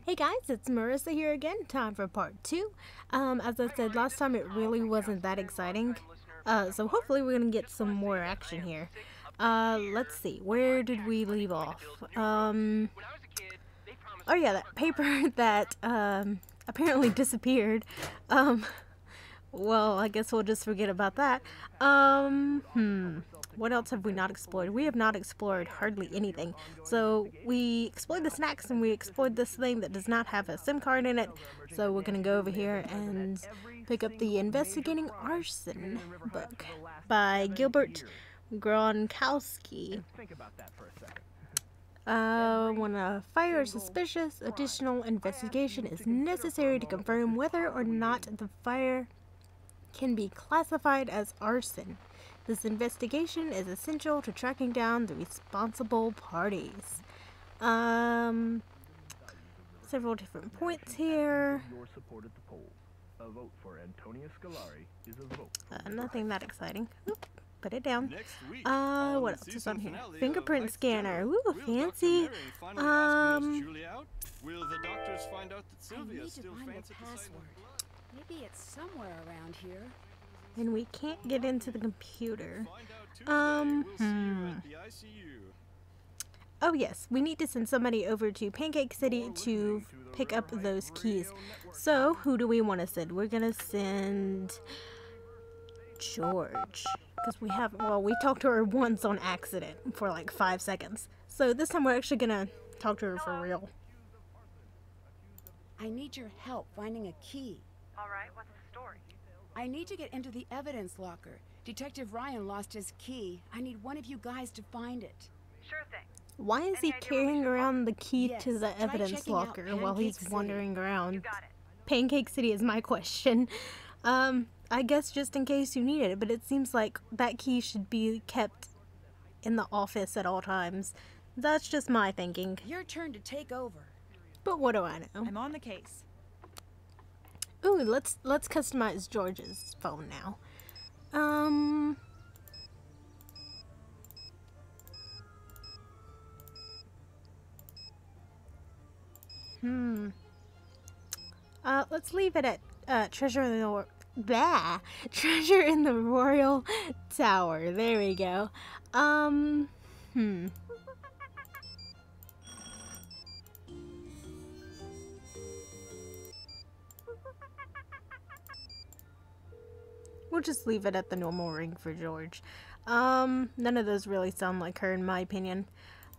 Hey guys, it's Marissa here again. Time for part 2. As I said last time, it really wasn't that exciting. So hopefully we're gonna get some more action here. Let's see, where did we leave off? Oh yeah, that paper that, apparently disappeared. Well, I guess we'll just forget about that. What else have we not explored? We have not explored hardly anything. So we explored the snacks and we explored this thing that does not have a SIM card in it. So we're gonna go over here and pick up the Investigating Arson book by Gilbert Gronkowski. When a fire is suspicious, additional investigation is necessary to confirm whether or not the fire can be classified as arson. This investigation is essential to tracking down the responsible parties. Several different points here. Nothing that exciting. Oop, put it down. What else is on here? Fingerprint scanner. Ooh, fancy. Will the doctors find out that Sylvia still faints at the password. Maybe it's somewhere around here. And we can't get into the computer. Oh yes, we need to send somebody over to Pancake City to pick up those keys. So, who do we want to send? We're gonna send George. Because we talked to her once on accident for like 5 seconds. So this time we're actually gonna talk to her for real. I need your help finding a key. Alright, what's the story? I need to get into the evidence locker. Detective Ryan lost his key. I need one of you guys to find it. Sure thing. Why is he carrying around the key Yes, to the try evidence checking out locker while he's Pancake wandering You around? got it. Pancake City is my question. I guess just in case you need it, but it seems like that key should be kept in the office at all times. That's just my thinking. Your turn to take over. But what do I know? I'm on the case. Ooh, let's customize George's phone now. Let's leave it at Treasure in the Royal Tower. There we go. We'll just leave it at the normal ring for George. None of those really sound like her in my opinion.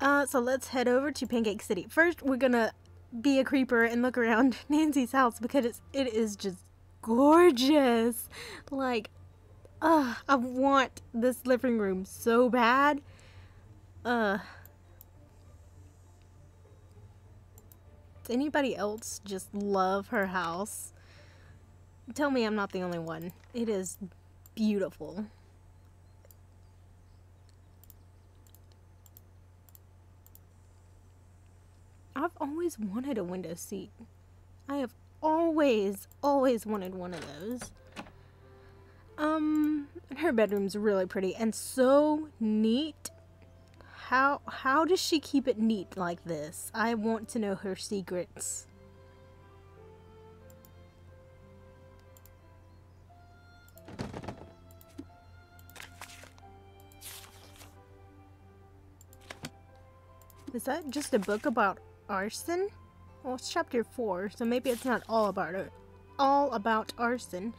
So let's head over to Pancake City. First, we're gonna be a creeper and look around Nancy's house because it is just gorgeous. Like, I want this living room so bad. Does anybody else just love her house? Tell me I'm not the only one. It is beautiful. I've always wanted a window seat. I have always wanted one of those. Her bedroom's really pretty and so neat. How does she keep it neat like this? I want to know her secrets. Is that just a book about arson? Well, it's chapter 4, so maybe it's not all about arson.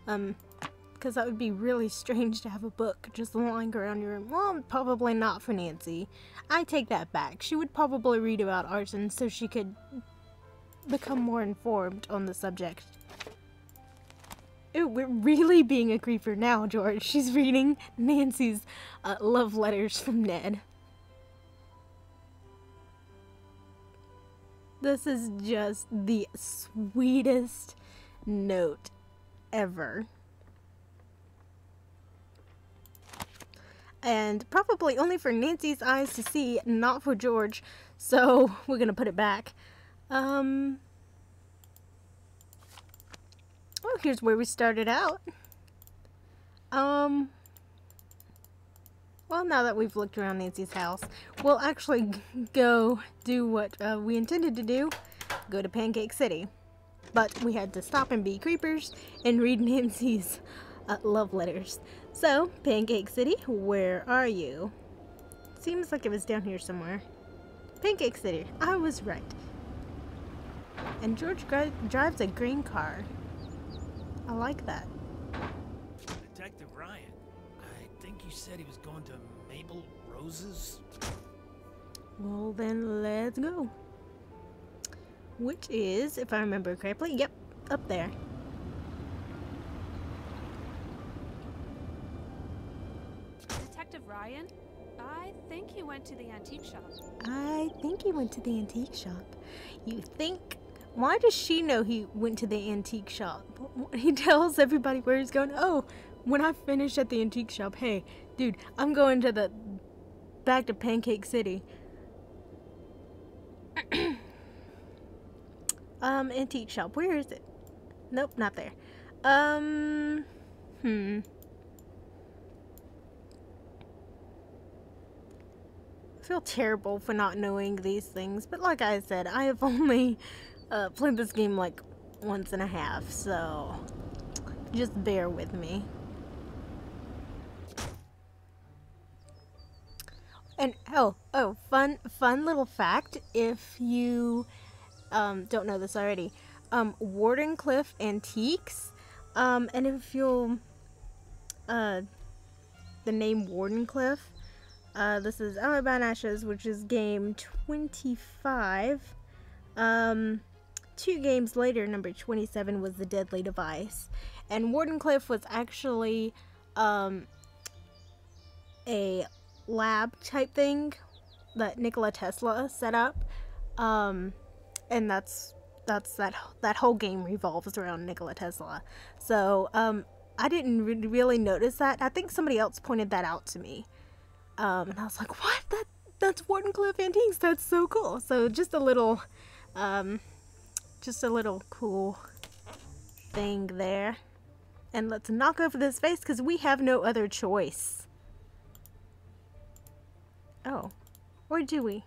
Because that would be really strange to have a book just lying around your room. Well, probably not for Nancy. I take that back. She would probably read about arson so she could become more informed on the subject. Ooh, we're really being a creeper now, George. She's reading Nancy's love letters from Ned. This is just the sweetest note ever. And probably only for Nancy's eyes to see, not for George. So we're gonna put it back. Oh, here's where we started out. Well, now that we've looked around Nancy's house, we'll actually go do what we intended to do. go to Pancake City. But we had to stop and be creepers and read Nancy's love letters. So, Pancake City, where are you? Seems like it was down here somewhere. Pancake City, I was right. And George drives a green car. I like that. Detective Ryan, I think you said he was going to Mabel Rose's? Well then, let's go. Which is, if I remember correctly, yep, up there. Detective Ryan? I think he went to the antique shop. I think he went to the antique shop. You think? Why does she know he went to the antique shop? He tells everybody where he's going. Oh, when I finish at the antique shop, hey, dude, I'm going to back to Pancake City. Antique shop, where is it? Nope, not there. I feel terrible for not knowing these things, but like I said, I have only played this game like once and a half, so just bear with me. And oh, fun little fact, if you don't know this already, Wardenclyffe Antiques, and if you'll the name Wardenclyffe, this is Alibi and Ashes, which is game 25. 2 games later, number 27 was The Deadly Device. And Wardenclyffe was actually a lab type thing that Nikola Tesla set up. And that's that whole game revolves around Nikola Tesla. So, I didn't really notice that. I think somebody else pointed that out to me. And I was like, what? That's Wardenclyffe Antiques. That's so cool. So just a little cool thing there. And let's knock over this face because we have no other choice. Oh, or do we?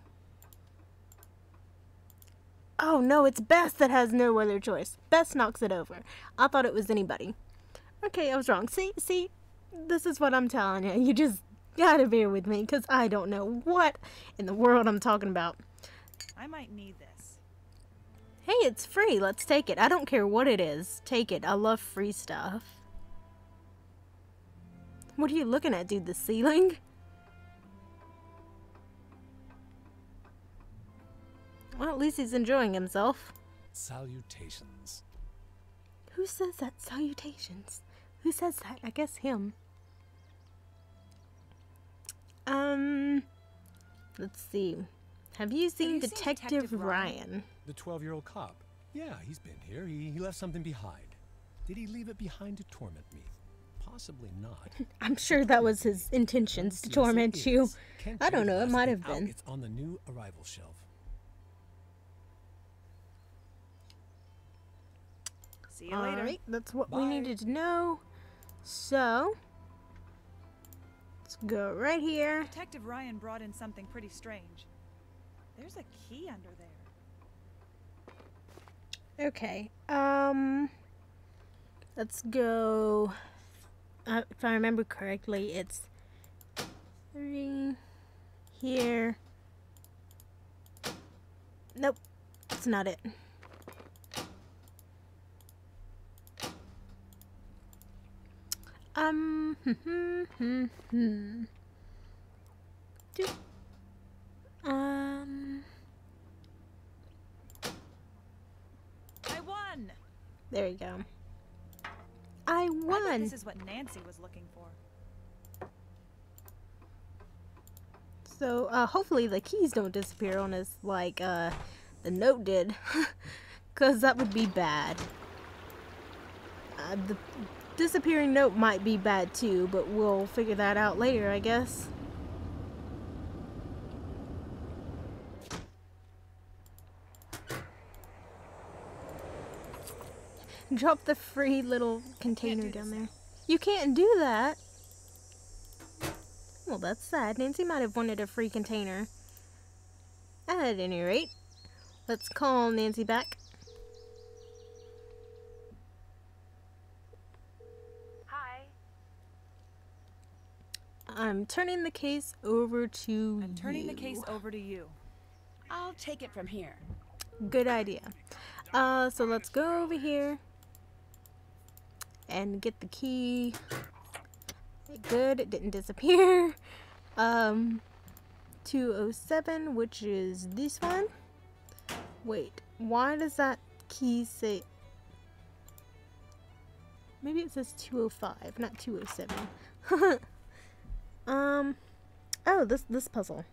Oh no, it's Bess that has no other choice. Bess knocks it over. I thought it was anybody. Okay, I was wrong. See, this is what I'm telling you. You just gotta bear with me, because I don't know what in the world I'm talking about. I might need this. Hey, it's free. Let's take it. I don't care what it is. Take it. I love free stuff. What are you looking at, dude? The ceiling? Well, at least he's enjoying himself. Salutations. Who says that? Salutations. Who says that? I guess him. Let's see. Have you seen Detective Ryan? The 12-year-old cop. Yeah, he's been here. He left something behind. Did he leave it behind to torment me? Possibly not. I'm sure that was his intentions, to torment you. I don't know, it might have been. It's on the new arrival shelf. See you later. Alright, that's what Bye. we needed to know. So, let's go right here. Detective Ryan brought in something pretty strange. There's a key under there. Okay, let's go. If I remember correctly, it's 3 here. Nope, that's not it. I won! There you go. I I bet won! this is what Nancy was looking for. So, hopefully the keys don't disappear on us like, the note did. Because that would be bad. The disappearing note might be bad too, but we'll figure that out later, I guess. Drop the free little container down there. You can't do that. Well, that's sad. Nancy might have wanted a free container. At any rate, Let's call Nancy back. Hi. I'm turning the case over to you. I'm turning the case over to you. I'll take it from here. Good idea. So let's go over here and get the key. Good, it didn't disappear. 207, which is this one. Wait, why does that key say... Maybe it says 205, not 207. Oh, this puzzle.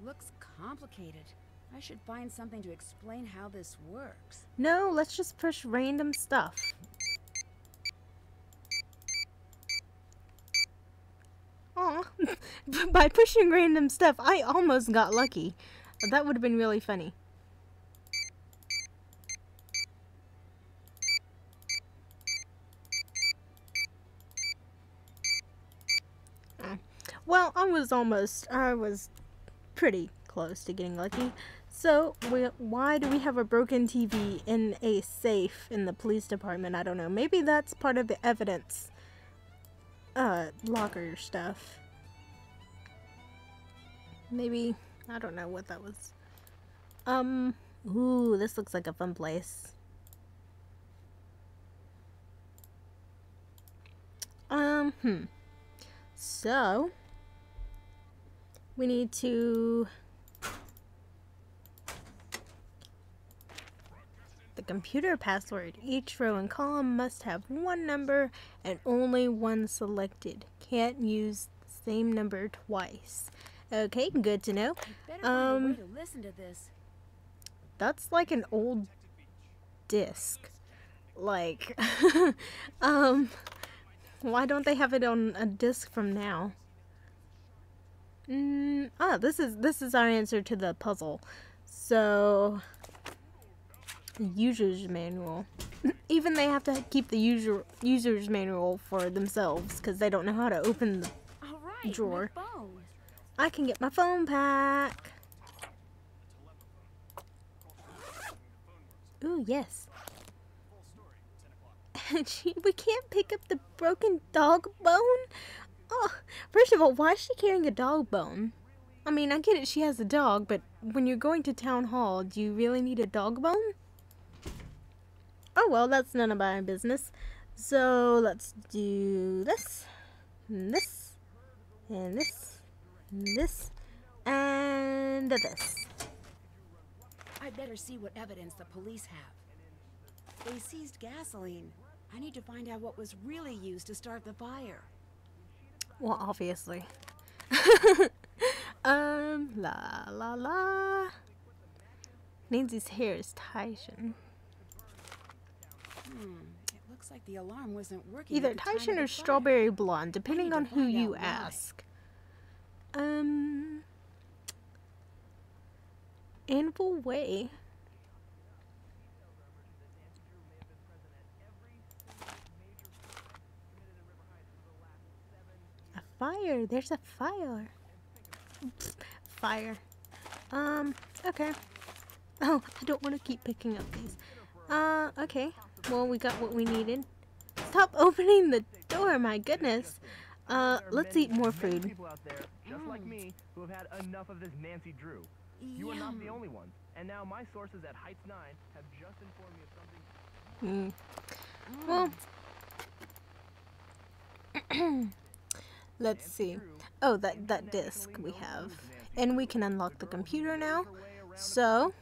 Looks complicated. I should find something to explain how this works. No, let's just push random stuff. Aw, by pushing random stuff, I almost got lucky. That would have been really funny. Well, I was pretty close to getting lucky. So, why do we have a broken TV in a safe in the police department? I don't know. Maybe that's part of the evidence. Locker stuff. Maybe, I don't know what that was. Ooh, this looks like a fun place. So, we need to... The computer password. Each row and column must have one number and only one selected. Can't use the same number twice. Okay, good to know. Better find a way to listen to this. That's like an old disc. Like, why don't they have it on a disc from now? This is our answer to the puzzle. So, the user's manual. Even they have to keep the user's manual for themselves because they don't know how to open the drawer. My phone. I can get my phone back. Ooh, yes. We can't pick up the broken dog bone? Oh, first of all, why is she carrying a dog bone? I mean, I get it, she has a dog, but when you're going to town hall, do you really need a dog bone? Oh, well, that's none of my business. So, let's do this, and this, and this, and this, and this. I'd better see what evidence the police have. They seized gasoline. I need to find out what was really used to start the fire. Well, obviously. La la la. Nancy's hair is Tyshawn. It looks like the alarm wasn't working. Either at the time of Tyshawn the or fire. Strawberry Blonde, depending to on who find you out why. ask. Anvil Way. A fire. There's a fire. Fire. Okay. Oh, I don't want to keep picking up these. Okay. Well, we got what we needed. Stop opening the door, my goodness. Let's eat more food. People out there, just like me, who have had enough of this Nancy Drew. You are not the only one. And now my sources at Heights 9 have just informed me of something. Well, let's see. Oh, that disc we have. And we can unlock the computer now. So,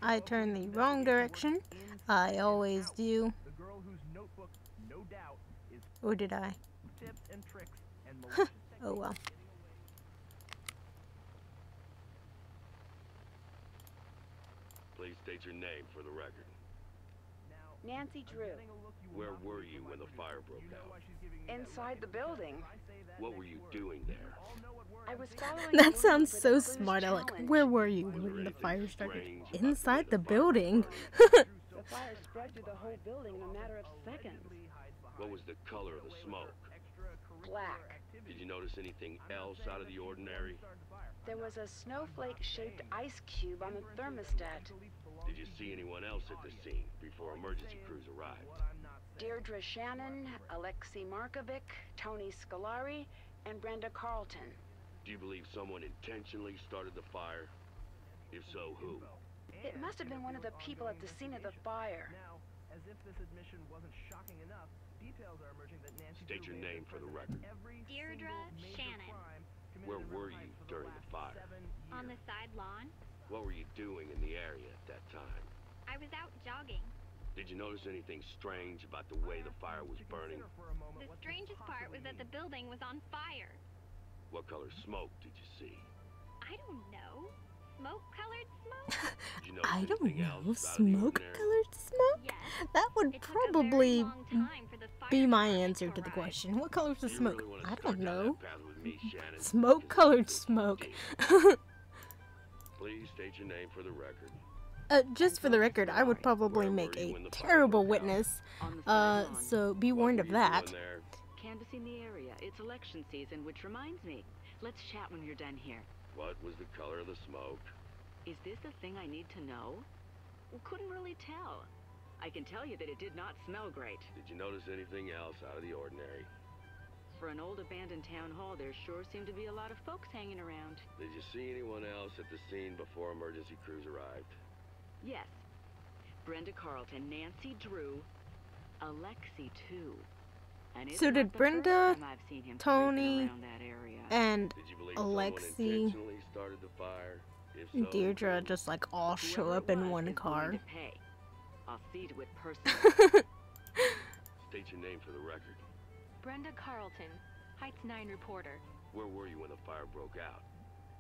I turned the wrong direction. I always do. The girl whose notebook, no doubt, is Or did I? tips and tricks and malicious Oh well. Please state your name for the record. Nancy Drew. Where were you when the fire broke out? Inside the building. What were you doing there? I was following That the sounds for the so first smart, Alec. challenge. Where were you when the fire started? Inside the building? The fire spread through the whole building in a matter of seconds. What was the color of the smoke? black. Did you notice anything else out of the ordinary? There was a snowflake-shaped ice cube on the thermostat. Did you see anyone else at the scene before emergency crews arrived? Deirdre Shannon, Alexei Markovic, Tony Scolari, and Brenda Carlton. Do you believe someone intentionally started the fire? If so, who? It must have been one of the people at the scene of the fire. Now, as if this admission wasn't shocking enough, details are emerging that Nancy State your name for the record. Deirdre Shannon. Where were you during the fire? On the side lawn. What were you doing in the area at that time? I was out jogging. Did you notice anything strange about the way the fire was burning? The strangest part was that the building was on fire. What color smoke did you see? I don't know. Smoke-colored smoke? Did you notice I don't anything know. else out of the ordinary? Smoke-colored smoke? Yes. That would It took a very probably long time for the fire be my department answer to the arrive. question. What color's the Do you smoke? really wanna I start don't down know. that path with me, Shannon? Smoke-colored smoke. Please state your name for the record. Just for the record, I would probably make a terrible witness. So be warned of that. Canvassing the area. It's election season, which reminds me. Let's chat when you're done here. What was the color of the smoke? Is this a thing I need to know? Well, couldn't really tell. I can tell you that it did not smell great. Did you notice anything else out of the ordinary? For an old abandoned town hall, there sure seemed to be a lot of folks hanging around. Did you see anyone else at the scene before emergency crews arrived? Yes. Brenda Carlton, Nancy Drew, Alexei too. And it's So not did the Brenda, first time I've seen him Tony, creeping around that area. and Did you believe Alexei, someone intentionally started the fire? If so, Deirdre just like all show Whoever up it in was one is car. willing to pay. I'll see to it personally. State your name for the record. Brenda Carlton, Heights 9 reporter. Where were you when the fire broke out?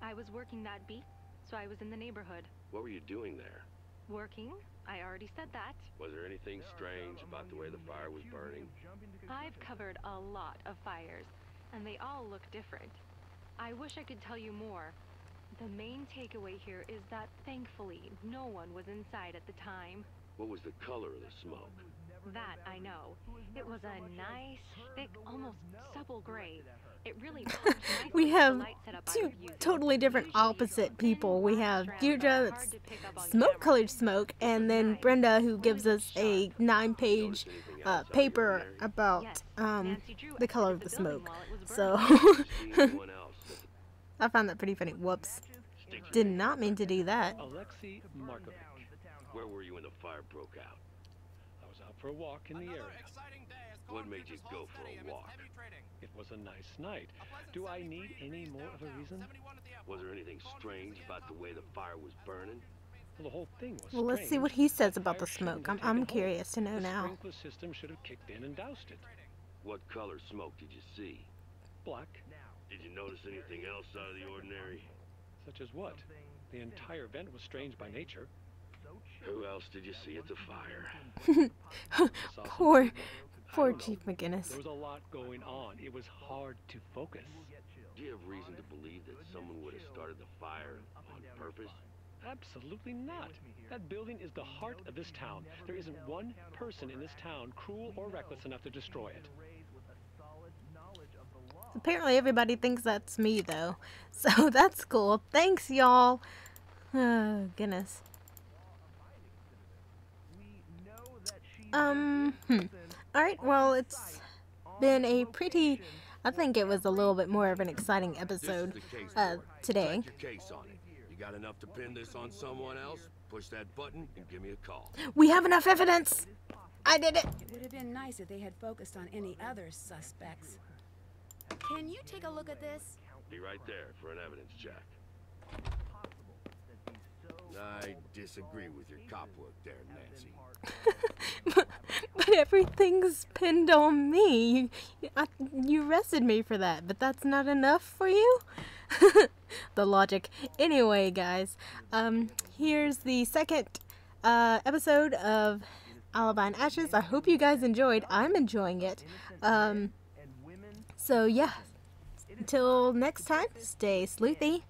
I was working that beat, so I was in the neighborhood. What were you doing there? Working? I already said that. Was there anything strange about the way the fire was burning? I've covered a lot of fires, and they all look different. I wish I could tell you more. The main takeaway here is that thankfully no one was inside at the time. What was the color of the smoke? That I know. It was a nice, thick, almost supple gray. It really matched nicely We with the have light setup I two was using. totally different opposite people. We have Deirdre that's smoke-colored smoke, and then Brenda who gives us a 9-page paper about the color of the smoke. So I found that pretty funny. Whoops. Did not mean to do that. Alexei Markovic. Where were you when the fire broke out? I was out for a walk in the area. What made you go for a walk? It was a nice night. Do I need any more of a reason? Was there anything strange about the way the fire was burning? Well, the whole thing was Well, let's see strange. what he says The about the fire shouldn't smoke. have I'm taken curious to know hold. The now. sprinkler system should have kicked in and doused it. What color smoke did you see? Black. Did you notice anything else out of the ordinary? Such as what? The entire event was strange by nature. Who else did you see at the fire? Poor Chief McGinnis. There was a lot going on. It was hard to focus. Do you have reason to believe that someone would have started the fire on purpose? Absolutely not. That building is the heart of this town. There isn't one person in this town cruel or reckless enough to destroy it. Apparently everybody thinks that's me though. So that's cool. Thanks y'all. Oh, goodness. Alright, well, it's been a pretty, I think it was a little bit more of an exciting episode today. Check your case on it. You got enough to pin this on someone else? Push that button and give me a call. We have enough evidence! I did it! It would have been nice if they had focused on any other suspects. Can you take a look at this? Be right there for an evidence check. I disagree with your cop work there, Nancy. but everything's pinned on me. You arrested me for that, but that's not enough for you? The logic. Anyway, guys, here's the second episode of Alibi and Ashes. I hope you guys enjoyed. I'm enjoying it. So yeah, until next time, stay sleuthy.